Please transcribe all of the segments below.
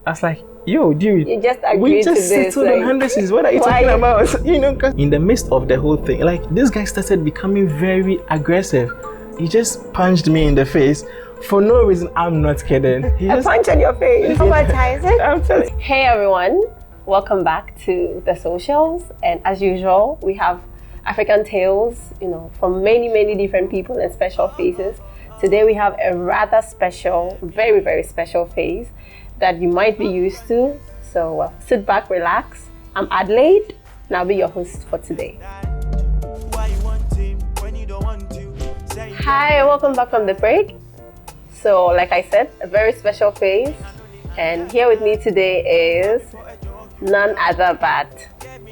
I was like, yo, dude, You just agreed we just to this, settled on like, 100 cedis. What are you talking about? You know, 'cause in the midst of the whole thing, like, this guy started becoming very aggressive. He just punched me in the face for no reason. I'm not kidding. He A just punch on your face. Traumatizing. I'm telling you. Hey everyone, welcome back to the socials, and as usual we have African tales, from many different people and special faces. Today we have a rather special, very special face that you might be used to. So sit back, relax. I'm Adelaide and I'll be your host for today. Hi, welcome back from the break. So like I said, a very special face, and here with me today is none other but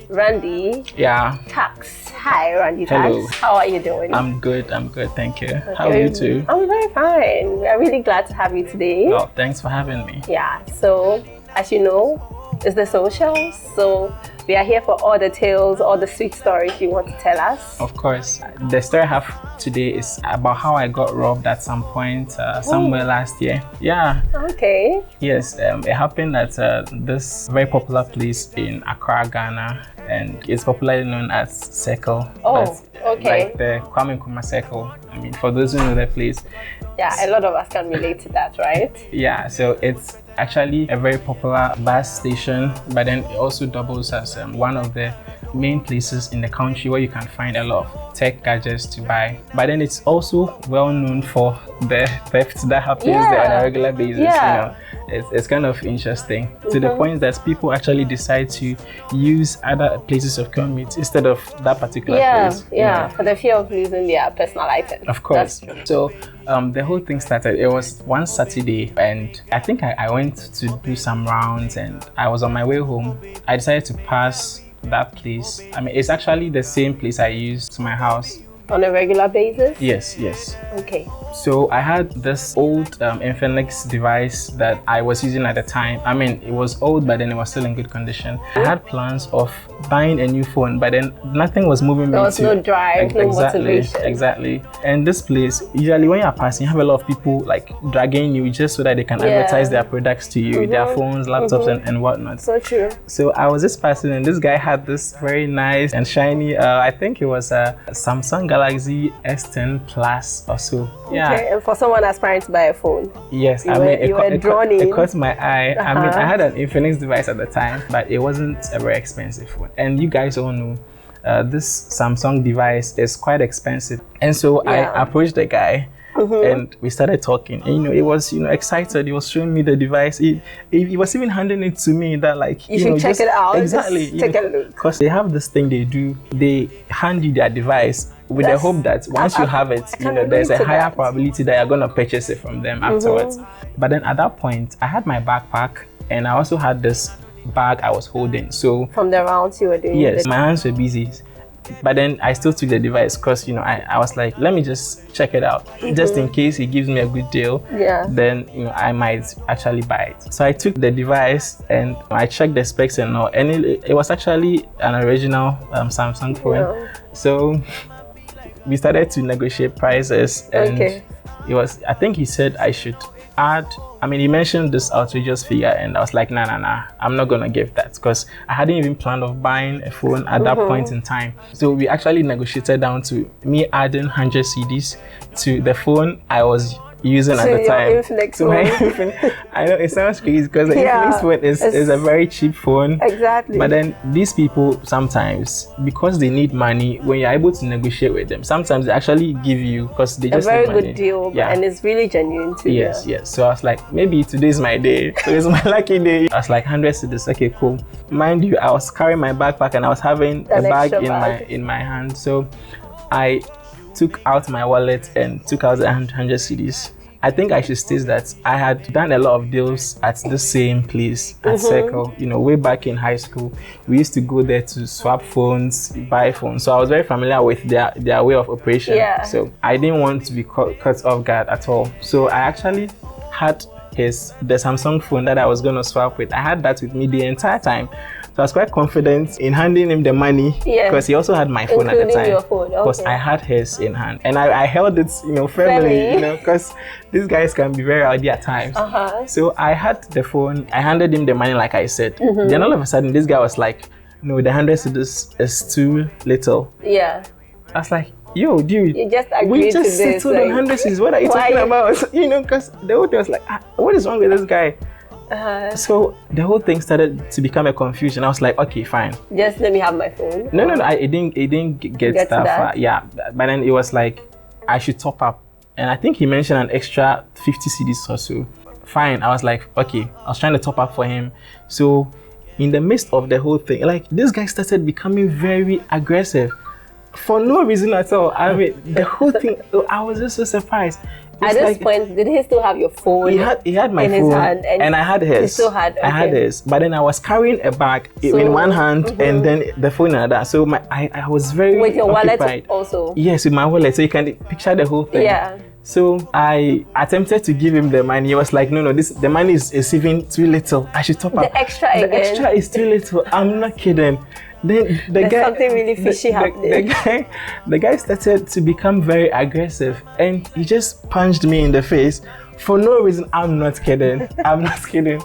Randy. Yeah. Tax. Hi, Randy Hello. Tax. How are you doing? I'm good, thank you. Okay. How are you too? I'm very fine. We are really glad to have you today. Oh, thanks for having me. Yeah, so as you know, it's the socials. So we are here for all the tales, all the sweet stories you want to tell us. Of course. The story I have today is about how I got robbed at some point somewhere last year. Yeah. Okay. Yes, it happened at this very popular place in Accra, Ghana, and it's popularly known as Circle. Oh, okay. Like the Kwame Nkrumah Circle. I mean, for those who know the place. Yeah, a lot of us can relate to that, right? Yeah, so it's actually a very popular bus station, but then it also doubles as one of the main places in the country where you can find a lot of tech gadgets to buy. But then it's also well known for the theft that happens there on a regular basis. Yeah. It's kind of interesting to the point that people actually decide to use other places of commute instead of that particular place. Yeah, for the fear of losing their personal items. Of course. That's true. So the whole thing started, it was one Saturday, and I think I went to do some rounds, and I was on my way home. I decided to pass that place. I mean, it's actually the same place I use to my house. On a regular basis? Yes. Okay. So I had this old Infinix device that I was using at the time. I mean, it was old, but then it was still in good condition. I had plans of buying a new phone, but then nothing was moving me. There was no drive, no motivation. Exactly. And this place, usually when you're passing, you have a lot of people like dragging you just so that they can advertise their products to you, their phones, laptops, and whatnot. So true. So I was just passing, and this guy had this very nice and shiny, I think it was a Samsung Galaxy S10 Plus or so. Yeah. Okay, and for someone aspiring to buy a phone. Yes, it caught my eye. I mean, I had an Infinix device at the time, but it wasn't a very expensive one. And you guys all know this Samsung device is quite expensive. And so I approached the guy. And we started talking, and he was excited. He was showing me the device. He was even handing it to me that like you should check it out. Exactly. Just take a look. Because they have this thing they do. They hand you their device with the hope that once you have it, there's a higher probability that you're gonna purchase it from them afterwards. But then at that point, I had my backpack, and I also had this bag I was holding. So from the rounds you were doing. Yes, my hands were busy. But then I still took the device because I was like, let me just check it out, just in case he gives me a good deal. Yeah. Then I might actually buy it. So I took the device and I checked the specs and all, and it was actually an original Samsung phone. Yeah. So we started to negotiate prices, and it was, I think he said I should add. I mean, he mentioned this outrageous figure, and I was like, nah, I'm not gonna give that, because I hadn't even planned of buying a phone at that point in time. So we actually negotiated down to me adding 100 cedis to the phone I was using at the time. I know it sounds crazy because the Infinix phone is a very cheap phone. Exactly. But then these people sometimes, because they need money, when you're able to negotiate with them, sometimes they actually give you, because they just a very need money. good deal. Yeah. And it's really genuine too. Yes. So I was like, maybe today's my day. Today's my lucky day. I was like, 100 cedis. Okay, cool. Mind you, I was carrying my backpack and I was having a bag in my hand. So I took out my wallet and took out 100 cedis. I think I should state that I had done a lot of deals at the same place at Circle. Way back in high school, we used to go there to swap phones, buy phones. So I was very familiar with their way of operation. Yeah. So I didn't want to be caught off guard at all. So I actually had the Samsung phone that I was going to swap with. I had that with me the entire time. So I was quite confident in handing him the money because he also had my phone at the time. Your phone, because I had his in hand. And I held it, firmly, because these guys can be very rowdy at times. So I had the phone, I handed him the money like I said. Then all of a sudden, this guy was like, no, the 100 cedis is too little. Yeah. I was like, yo, dude, you just agreed we just to this, settled on 100 cedis. What are you talking about? Because the whole thing was like, what is wrong with this guy? So the whole thing started to become a confusion. I was like, okay, fine. Just let me have my phone. No, it didn't get that far. Yeah, but then it was like, I should top up. And I think he mentioned an extra 50 cedis or so. Fine, I was like, okay. I was trying to top up for him. So in the midst of the whole thing, like this guy started becoming very aggressive for no reason at all. I mean, the whole thing, I was just so surprised. At this point, did he still have your phone? He had my phone, his hand, and I had his. He still had. Okay. I had his, but then I was carrying a bag in one hand and then the phone in another. So I was very with your occupied. wallet also. Yes, with my wallet. So you can picture the whole thing. Yeah. So I attempted to give him the money. He was like, no, the money is even too little. I should top up. The extra again. The extra is too little. I'm not kidding. Then There's something really fishy happening. The guy started to become very aggressive and he just punched me in the face for no reason. I'm not kidding. I'm not kidding.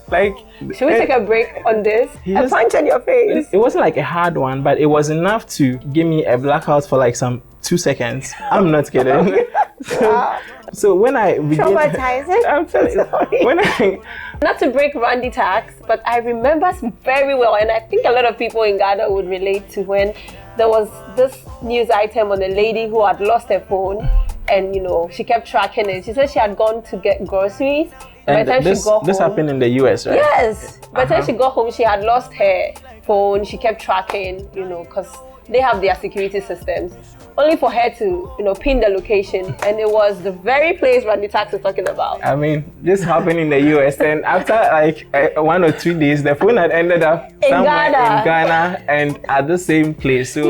Like, should we take a break on this? A punch on your face. It wasn't like a hard one, but it was enough to give me a blackout for like some 2 seconds. I'm not kidding. So when I began, traumatizing. I'm telling you, not to break Randy tax, but I remember very well, and I think a lot of people in Ghana would relate to when there was this news item on a lady who had lost her phone, and she kept tracking it. She said she had gone to get groceries. By the time she got home, this happened in the US, right? Yes. By the time she got home, she had lost her phone. She kept tracking, because they have their security systems. Only for her to, pin the location, and it was the very place Randy Tax is talking about. I mean, this happened in the US, and after like 1 or 2 days, the phone had ended up somewhere in Ghana and at the same place. So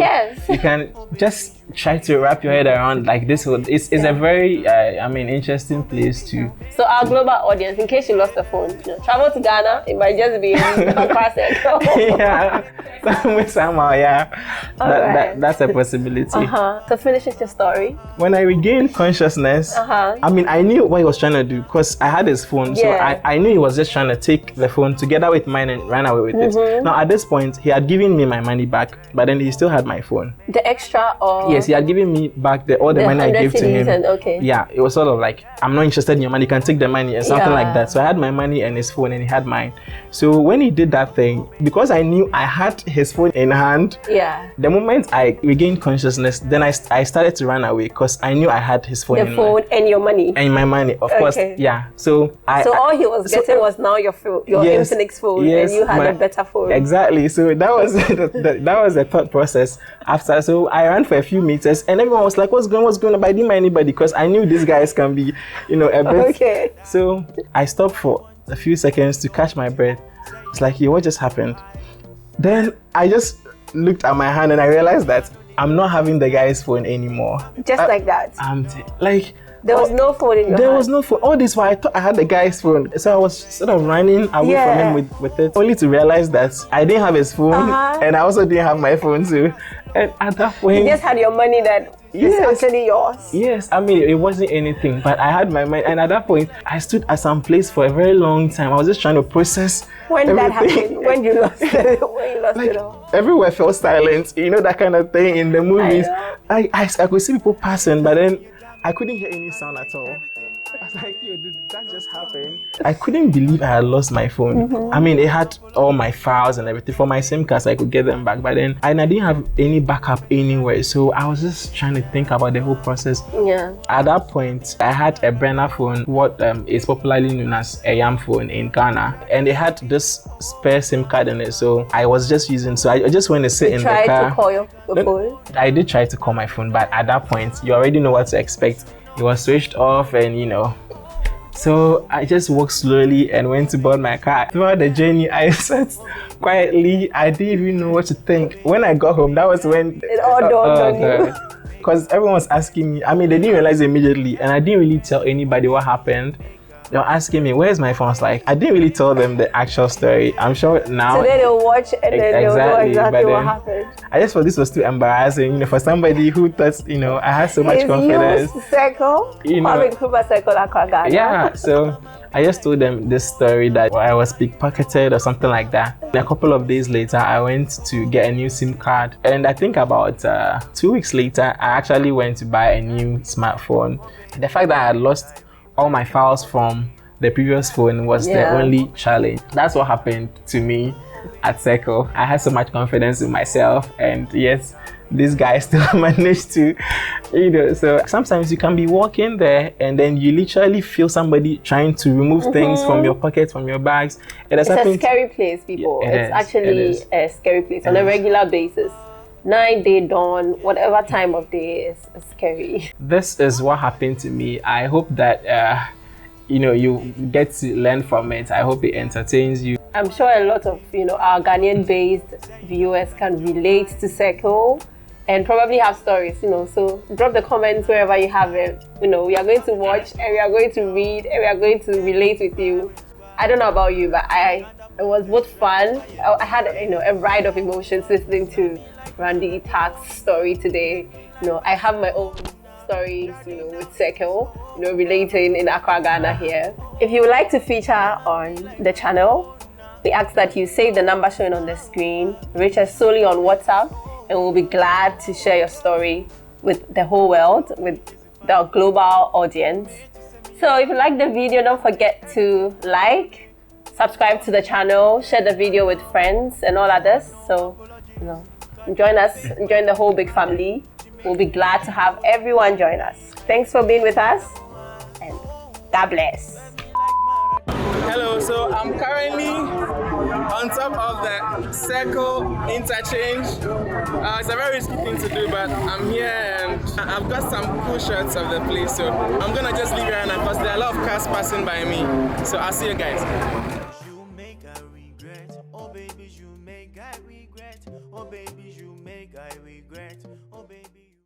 you can just try to wrap your head around like this. It's a very, interesting place too. So our global audience, in case you lost the phone, travel to Ghana. It might just be somehow, yeah. That's a possibility. So finish your story. When I regained consciousness, I knew what he was trying to do because I had his phone. So I knew he was just trying to take the phone together with mine and run away with it. Now at this point, he had given me my money back, but then he still had my phone. The extra or? Yes, he had given me back all the money I gave to him. Yeah, it was sort of like, I'm not interested in your money, you can take the money and something like that. So I had my money and his phone and he had mine. So when he did that thing, because I knew I had his phone in hand, the moment I regained consciousness, then I started to run away because I knew I had his phone. The phone and your money. And my money, of course. Yeah. So all he was getting was now your Infinix phone, and you had a better phone. Exactly. So that was that was the thought process after. So I ran for a few meters and everyone was like, what's going on? But I didn't mind anybody because I knew these guys can be, a bit. Okay. So I stopped for a few seconds to catch my breath. It's like, what just happened? Then I just looked at my hand and I realized that I'm not having the guy's phone anymore. Just like that? There was no phone in your hand. There was no phone. All this while I thought I had the guy's phone. So I was sort of running away from him with it, only to realize that I didn't have his phone and I also didn't have my phone too. And at that point, you just had your money that is actually yours. Yes, it wasn't anything, but I had my money. And at that point, I stood at some place for a very long time. I was just trying to process when everything. That happened, when you lost it, when you lost it all. Everywhere felt silent, that kind of thing in the movies. I could see people passing, but then I couldn't hear any sound at all. I was like, did that just happen? I couldn't believe I had lost my phone. It had all my files and everything. For my SIM cards, I could get them back. But then I didn't have any backup anywhere. So I was just trying to think about the whole process. Yeah. At that point, I had a burner phone, what is popularly known as a YAM phone in Ghana. And it had this spare SIM card in it. So I was just using, so I just went to sit in the car. Tried to call your phone? I did try to call my phone, but at that point, you already know what to expect. It was switched off and so I just walked slowly and went to board my car. Throughout the journey, I sat quietly. I didn't even know what to think. When I got home, that was when it all dawned on you. Because everyone was asking me. They didn't realize immediately and I didn't really tell anybody what happened. they were asking me, where's my phone? I was like, I didn't really tell them the actual story. I'm sure now. So then they'll watch and then they'll know exactly what happened. I just thought this was too embarrassing, you know, for somebody who thought, you know, I had so much confidence. Circle, you know, circle, yeah, so I just told them this story that I was pickpocketed or something like that. And a couple of days later, I went to get a new SIM card. And I think about 2 weeks later, I actually went to buy a new smartphone. The fact that I had lost all my files from the previous phone was the only challenge. That's what happened to me at Circle. I had so much confidence in myself, and yes, this guy still managed to, you know, so sometimes you can be walking there and then you literally feel somebody trying to remove things from your pockets, from your bags. It's a scary place, people. Yeah, it's actually a scary place on a regular basis. 9 day dawn, whatever time of day is scary. This is what happened to me. I hope that you know, you get to learn from it. I hope it entertains you. I'm sure a lot of, you know, our Ghanaian-based viewers can relate to Circle and probably have stories, you know, so drop the comments wherever you have it. You know, we are going to watch and we are going to read and we are going to relate with you. I don't know about you, but it was both fun. I had, you know, a ride of emotions listening to Randy Tak's story today. You know, I have my own stories, you know, with Circle, you know, relating in Accra, Ghana here. If you would like to feature on the channel, we ask that you save the number showing on the screen, reach us solely on WhatsApp, and we'll be glad to share your story with the whole world, with the global audience. So if you like the video, don't forget to like, subscribe to the channel, share the video with friends and all others. So, you know, join us, join the whole big family. We'll be glad to have everyone join us. Thanks for being with us, and God bless. Hello, so I'm currently on top of the Circle interchange. It's a very risky thing to do, but I'm here and I've got some cool shots of the place, so I'm gonna just leave here because there are a lot of cars passing by me. So I'll see you guys. You make a regret, oh baby, you make a regret, oh baby, you